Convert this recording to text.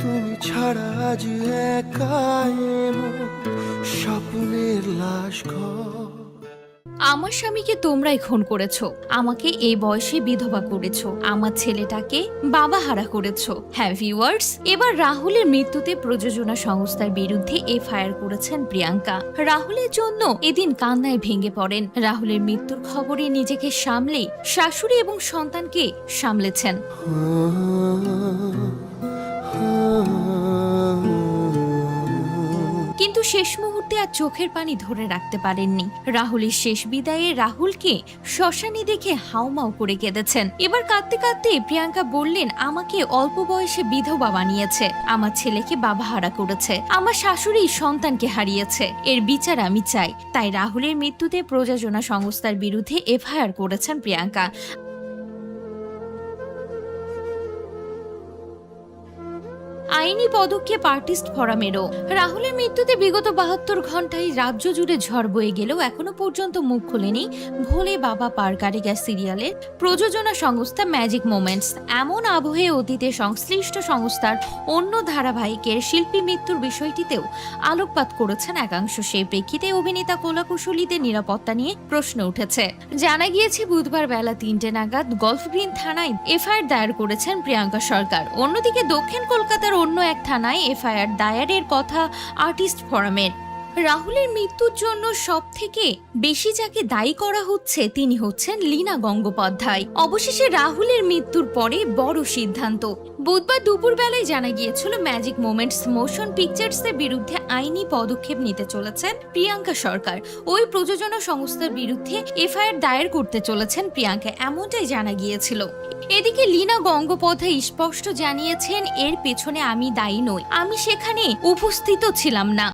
তুমি ছাড়া আজ একাই স্বপ্নের লাশ ঘর। আমার স্বামীকে তোমরাই খুন করেছো, আমাকে এই বয়সে বিধবা করেছো, আমার ছেলেটাকে বাবাহারা করেছো। হ্যাঁ ভিউয়ার্স, এবার রাহুলের মৃত্যুতে প্রযোজনা সংস্থার বিরুদ্ধে এফআইআর করেছেন প্রিয়াঙ্কা। রাহুলের জন্য এদিন কান্নায় ভেঙে পড়েন। রাহুলের মৃত্যুর খবরে নিজেকে সামলে শাশুড়ি এবং সন্তানকে সামলেছেন। কিন্তু শেষ মুহূর্তে আর চোখের পানি ধরে রাখতে পারেননি। রাহুলের শেষ বিদায়ে রাহুলকে শ্মশানে দেখে হাউমাউ করে কেঁদেছেন। এবার কাঁদতে কাঁদতে প্রিয়াঙ্কা বললেন, আমাকে অল্প বয়সে বিধবা বানিয়েছে, আমার ছেলেকে বাবাহারা করেছে, আমার শাশুড়ি সন্তানকে হারিয়েছে, এর বিচার আমি চাই। তাই রাহুলের মৃত্যুতে প্রযোজনা সংস্থার বিরুদ্ধে এফআইআর করেছেন প্রিয়াঙ্কা। আইনি পদক্ষেপ আর্টিস্ট ফোরামেরও। রাহুলের মৃত্যুতে বিগত 72 ঘন্টায় রাজ্য জুড়ে ঝড় বয়ে গেলেও এখনো পর্যন্ত মুখ খুলেনি ভোলে বাবা পার কারিগর সিরিয়ালের প্রযোজনা সংস্থা ম্যাজিক মোমেন্টস। এমন আবহে অতীতে সংশ্লিষ্ট সংস্থার অন্য ধারাবাহিকের শিল্পী মৃত্যুর বিষয়টিতেও আলোকপাত করেছেন একাংশ। সেই প্রেক্ষিতে অভিনেতা কলাকুশলীদের নিরাপত্তা নিয়ে প্রশ্ন উঠেছে। জানা গিয়েছে বুধবার বেলা 3টে নাগাদ গল্ফ গ্রিন থানায় এফআইআর দায়ের করেছেন প্রিয়াঙ্কা সরকার। অন্যদিকে দক্ষিণ কলকাতার অন্য এক থানায় এফআইআর দায়েরের কথা আর্টিস্ট ফোরামের। রাহুলের মৃত্যুর জন্য সব থেকে বেশি যাকে দায়ী করা হচ্ছে তিনি হচ্ছেন লীনা গঙ্গোপাধ্যায়। অবশেষে রাহুলের মৃত্যুর পরে বড় সিদ্ধান্ত। বুধবার দুপুর বেলায় জানা গিয়েছিল ম্যাজিক মোমেন্টস মোশন পিকচার্সের বিরুদ্ধে আইনি পদক্ষেপ নিতে চলেছেন প্রিয়াঙ্কা সরকার। ওই প্রযোজনা সংস্থার বিরুদ্ধে এফআইআর দায়ের করতে চলেছেন প্রিয়াঙ্কা, এমনটাই জানা গিয়েছিল। এদিকে লীনা গঙ্গোপাধ্যায় স্পষ্ট জানিয়েছেন, এর পেছনে আমি দায়ী নই, আমি সেখানে উপস্থিত ছিলাম না।